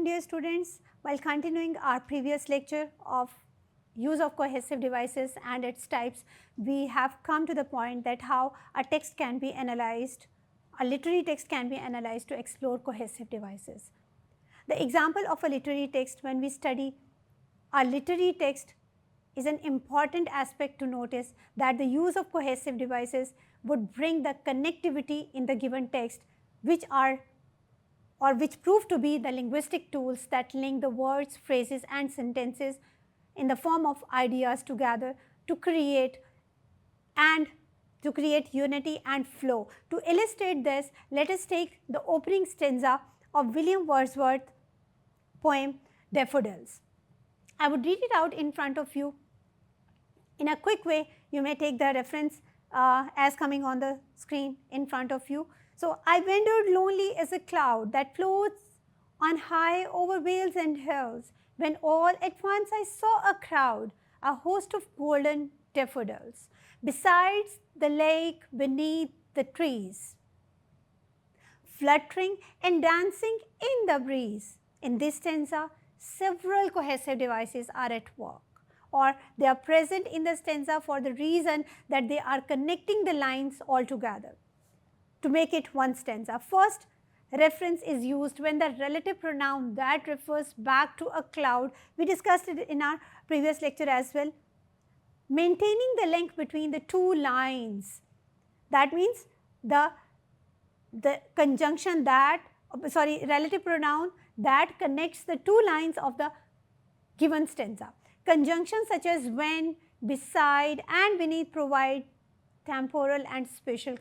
afternoon, dear students. While continuing our previous lecture of use of cohesive devices and its types, we have come to the point that how a text can be analyzed, a literary text can be analyzed to explore cohesive devices. The example of a literary text, when we study a literary text, is an important aspect to notice that the use of cohesive devices would bring the connectivity in the given text, which prove to be the linguistic tools that link the words, phrases and sentences in the form of ideas together to create unity and flow. To illustrate this, let us take the opening stanza of William Wordsworth's poem Daffodils. I would read it out in front of you. In a quick way, you may take the reference as coming on the screen in front of you. So, I wandered lonely as a cloud that floats on high over vales and hills, when all at once I saw a crowd, a host of golden daffodils, besides the lake beneath the trees, fluttering and dancing in the breeze. In this stanza, several cohesive devices are at work, or they are present in the stanza for the reason that they are connecting the lines all together to make it one stanza. First, reference is used when the relative pronoun that refers back to a cloud. We discussed it in our previous lecture as well. Maintaining the link between the two lines. That means the conjunction that, relative pronoun that connects the two lines of the given stanza. Conjunctions such as when, beside and beneath provide temporal and spatial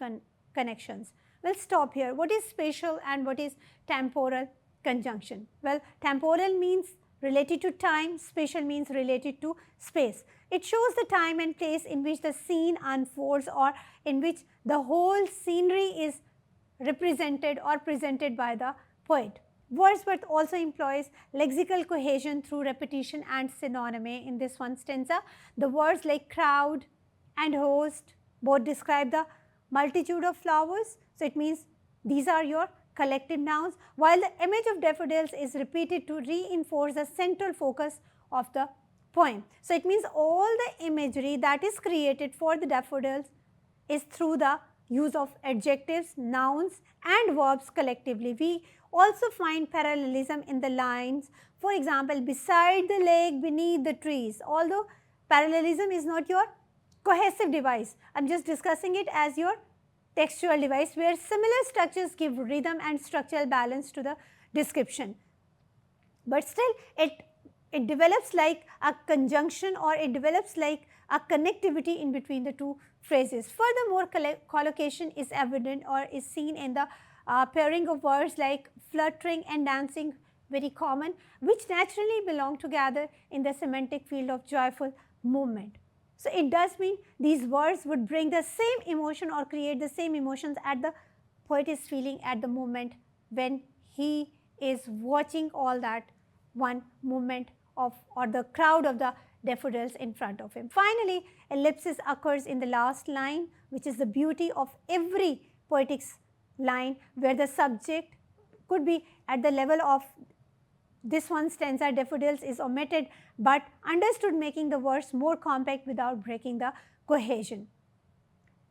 connections. We'll stop here. What is spatial and what is temporal conjunction? Well, temporal means related to time, spatial means related to space. It shows the time and place in which the scene unfolds or in which the whole scenery is represented or presented by the poet. Wordsworth also employs lexical cohesion through repetition and synonymy in this one stanza. The words like crowd and host both describe the multitude of flowers. So, it means these are your collective nouns, while the image of daffodils is repeated to reinforce the central focus of the poem. So, it means all the imagery that is created for the daffodils is through the use of adjectives, nouns and verbs collectively. We also find parallelism in the lines, for example, beside the lake, beneath the trees. Although parallelism is not your cohesive device, I am just discussing it as your textual device, where similar structures give rhythm and structural balance to the description. But still it develops like a conjunction, or it develops like a connectivity in between the two phrases. Furthermore, collocation is evident or is seen in the pairing of words like fluttering and dancing, very common, which naturally belong together in the semantic field of joyful movement. So, it does mean these words would bring the same emotion or create the same emotions at the poet is feeling at the moment when he is watching all that one movement of, or the crowd of the daffodils in front of him. Finally, ellipsis occurs in the last line, which is the beauty of every poetic line, where the subject could be at the level of this one stanza, daffodils, is omitted but understood, making the verse more compact without breaking the cohesion.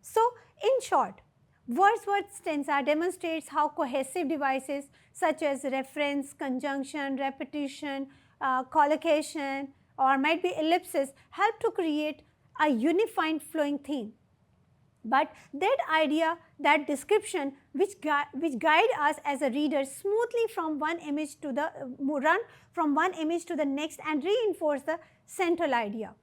So, in short, Wordsworth's stanza demonstrates how cohesive devices such as reference, conjunction, repetition, collocation or might be ellipsis help to create a unified flowing theme. But that idea, that description which guide us as a reader smoothly from one image to the run from one image to the next and reinforce the central idea.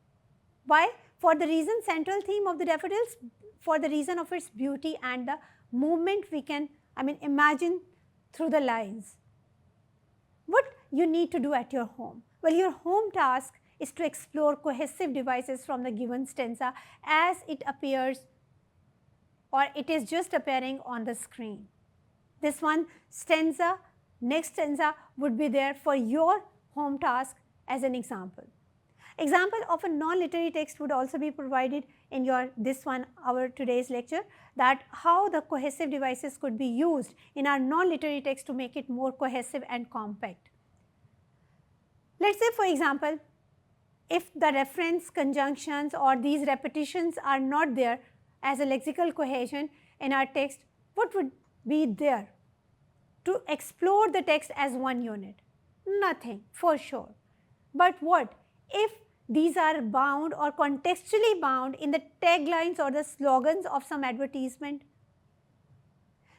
Why? For the reason central theme of the daffodils, for the reason of its beauty and the movement we can imagine through the lines. What you need to do at your home? Well, your home task is to explore cohesive devices from the given stanza as it appears or it is just appearing on the screen. This one stanza, next stanza would be there for your home task as an example. Example of a non-literary text would also be provided in our today's lecture, that how the cohesive devices could be used in our non-literary text to make it more cohesive and compact. Let's say, for example, if the reference, conjunctions or these repetitions are not there as a lexical cohesion in our text, what would be there to explore the text as one unit? Nothing, for sure. But what if these are bound or contextually bound in the taglines or the slogans of some advertisement?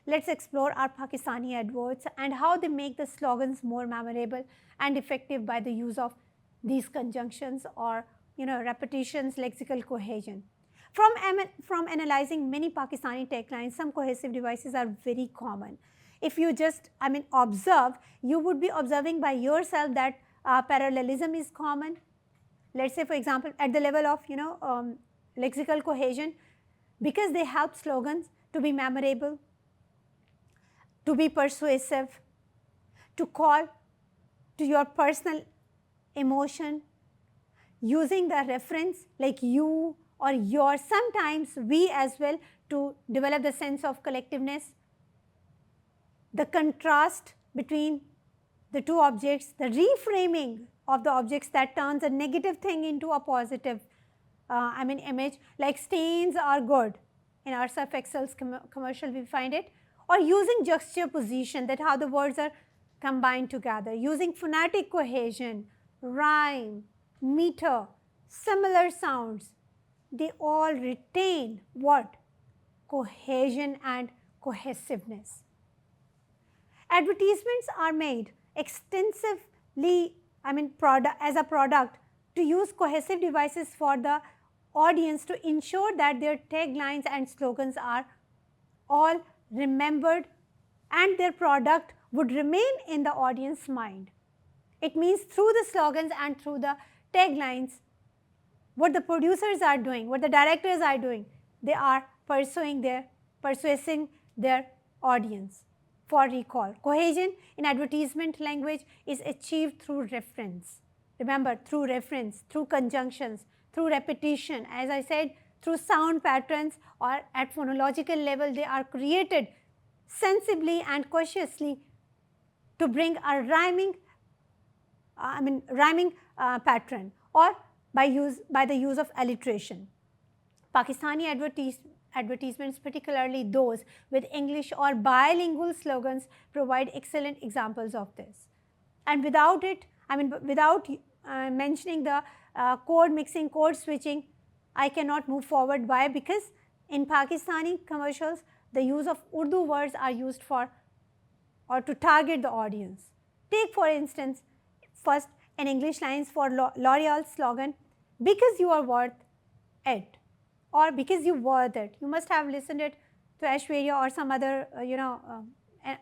Let's explore our Pakistani adverts and how they make the slogans more memorable and effective by the use of these conjunctions or repetitions, lexical cohesion. From analyzing many Pakistani taglines, some cohesive devices are very common. If you just observe, you would be observing by yourself that parallelism is common. Let's say, for example, at the level of lexical cohesion, because they help slogans to be memorable, to be persuasive, to call to your personal emotion, using the reference like you or your, sometimes we as well, to develop the sense of collectiveness, the contrast between the two objects, the reframing of the objects that turns a negative thing into a positive image, like stains are good. In our Surf Excel's commercial we find it. Or using juxtaposition, that how the words are combined together, using phonetic cohesion, rhyme, meter, similar sounds, they all retain what? Cohesion and cohesiveness. Advertisements are made extensively, as a product to use cohesive devices for the audience to ensure that their taglines and slogans are all remembered and their product would remain in the audience's mind. It means through the slogans and through the taglines, what the producers are doing, what the directors are doing, they are persuading their audience for recall. Cohesion in advertisement language is achieved through reference. Remember, through reference, through conjunctions, through repetition, as I said, through sound patterns, or at phonological level, they are created sensibly and cautiously to bring a rhyming pattern, or by the use of alliteration. Pakistani advertisements, particularly those with English or bilingual slogans, provide excellent examples of this. And without it, without mentioning the code mixing, code switching, I cannot move forward. Why? Because in Pakistani commercials, the use of Urdu words are used for or to target the audience. Take for instance, first an English lines for L'Oreal's slogan, because you are worth it, or because you worth it. You must have listened it to Aishwarya or some other,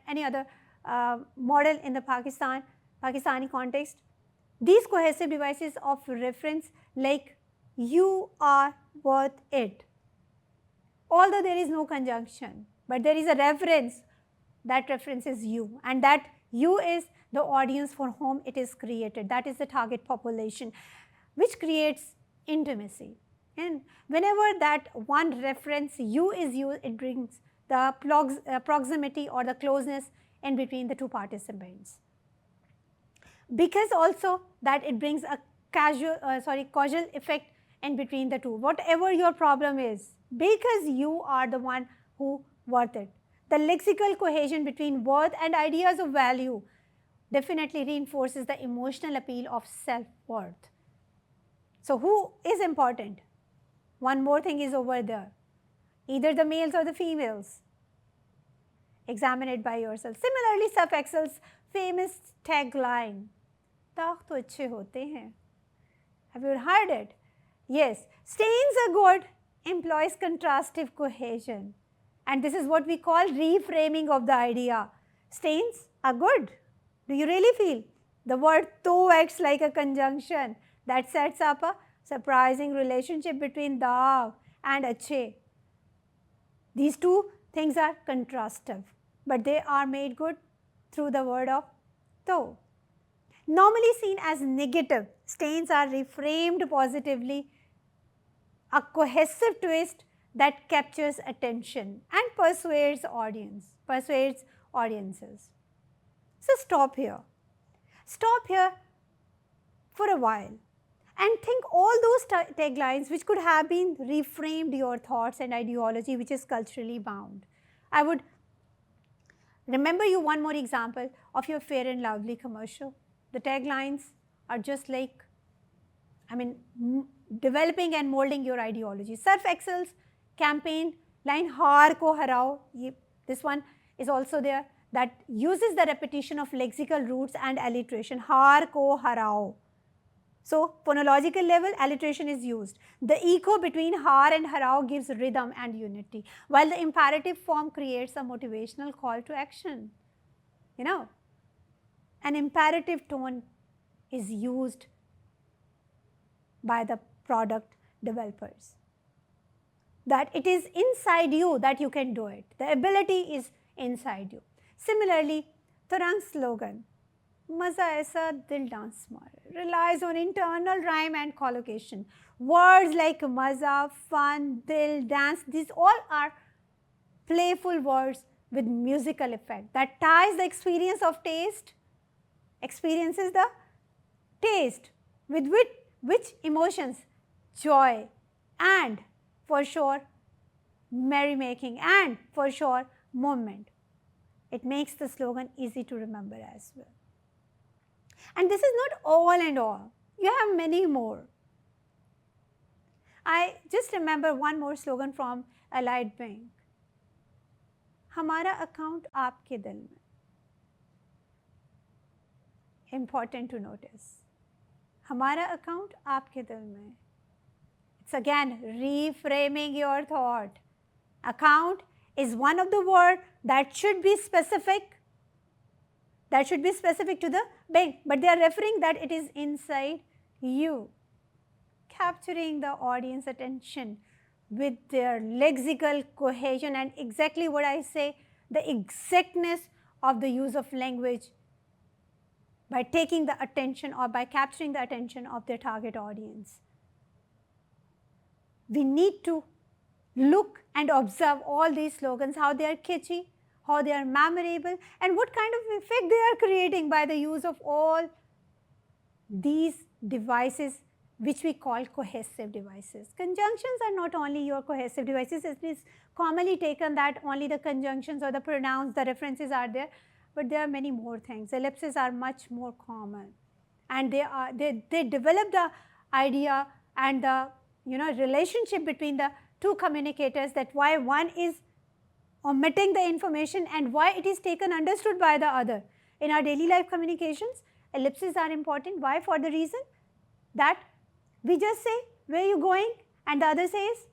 any other model in the Pakistani context. These cohesive devices of reference like you are worth it. Although there is no conjunction, but there is a reference, that reference is you, and that you is the audience for whom it is created. That is the target population, which creates intimacy. And whenever that one reference you is used, it brings the proximity or the closeness in between the two participants. Because also that it brings a causal effect in between the two. Whatever your problem is, because you are the one who worth it. The lexical cohesion between worth and ideas of value definitely reinforces the emotional appeal of self-worth. So who is important? One more thing is over there. Either the males or the females. Examine it by yourself. Similarly, Surf Excel's famous tagline, "दाग तो अच्छे होते हैं." Have you heard it? Yes, stains are good, employs contrastive cohesion. And this is what we call reframing of the idea. Stains are good. Do you really feel? The word to acts like a conjunction that sets up a surprising relationship between daag and achhe. These two things are contrastive, but they are made good through the word of to. Normally seen as negative, stains are reframed positively, a cohesive twist that captures attention and persuades audiences. So stop here. Stop here for a while and think all those taglines which could have been reframed your thoughts and ideology which is culturally bound. I would remember you one more example of your Fair and Lovely commercial. The taglines are just like, developing and molding your ideology. Surf Excel's campaign line, Haar ko harao, this one is also there, that uses the repetition of lexical roots and alliteration. Haar ko harao. So, phonological level, alliteration is used. The echo between har and harao gives rhythm and unity, while the imperative form creates a motivational call to action. You know, an imperative tone is used by the product developers, that it is inside you that you can do it. The ability is inside you. Similarly, Tarang's slogan, Maza aisa dil dance mare, relies on internal rhyme and collocation. Words like maza, fun, dil, dance, these all are playful words with musical effect that ties the experience of taste, experiences the taste with which emotions, joy, and for sure merrymaking, and for sure movement. It makes the slogan easy to remember as well. And this is not all and all. You have many more. I just remember one more slogan from Allied Bank. Hamara account aapke dil mein. Important to notice. Hamara account aapke dil mein. It's again reframing your thought. Account is one of the words that should be specific. That should be specific to the bank, but they are referring that it is inside you. Capturing the audience attention with their lexical cohesion and exactly what I say, the exactness of the use of language by taking the attention or by capturing the attention of their target audience. We need to look and observe all these slogans, how they are catchy, how they are memorable, and what kind of effect they are creating by the use of all these devices which we call cohesive devices. Conjunctions are not only your cohesive devices. It is commonly taken that only the conjunctions or the pronouns, the references are there, but there are many more things. Ellipses are much more common, and they develop the idea and the relationship between the two communicators, that why one is omitting the information and why it is taken understood by the other. In our daily life communications, ellipses are important. Why? For the reason that we just say, where are you going? And the other says,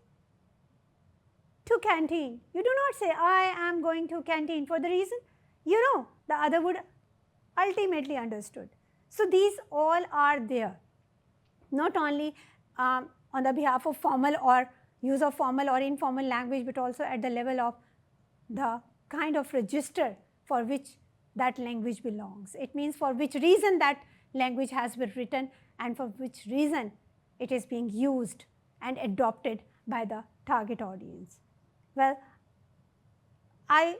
to canteen. You do not say, I am going to canteen, for the reason, the other would ultimately understood. So these all are there, not only on the behalf of formal or use of formal or informal language, but also at the level of the kind of register for which that language belongs. It means for which reason that language has been written and for which reason it is being used and adopted by the target audience. Well, I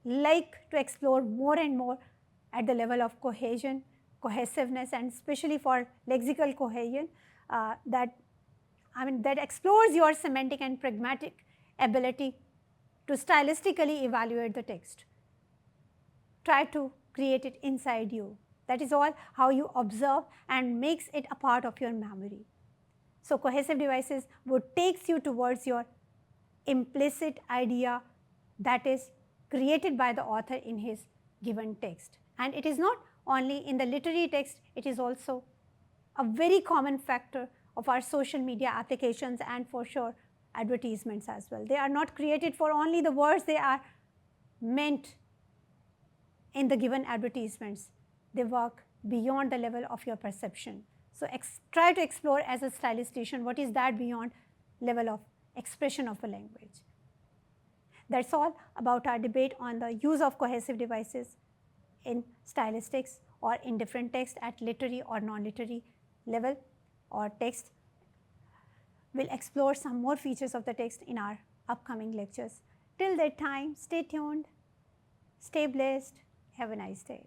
like to explore more and more at the level of cohesion, cohesiveness, and especially for lexical cohesion that explores your semantic and pragmatic ability to stylistically evaluate the text. Try to create it inside you. That is all how you observe and makes it a part of your memory. So cohesive devices would take you towards your implicit idea that is created by the author in his given text. And it is not only in the literary text, it is also a very common factor of our social media applications and for sure advertisements as well. They are not created for only the words they are meant in the given advertisements. They work beyond the level of your perception. So try to explore as a stylistician what is that beyond level of expression of a language. That's all about our debate on the use of cohesive devices in stylistics or in different text at literary or non-literary level or text. We'll explore some more features of the text in our upcoming lectures. Till that time, stay tuned, stay blessed, have a nice day.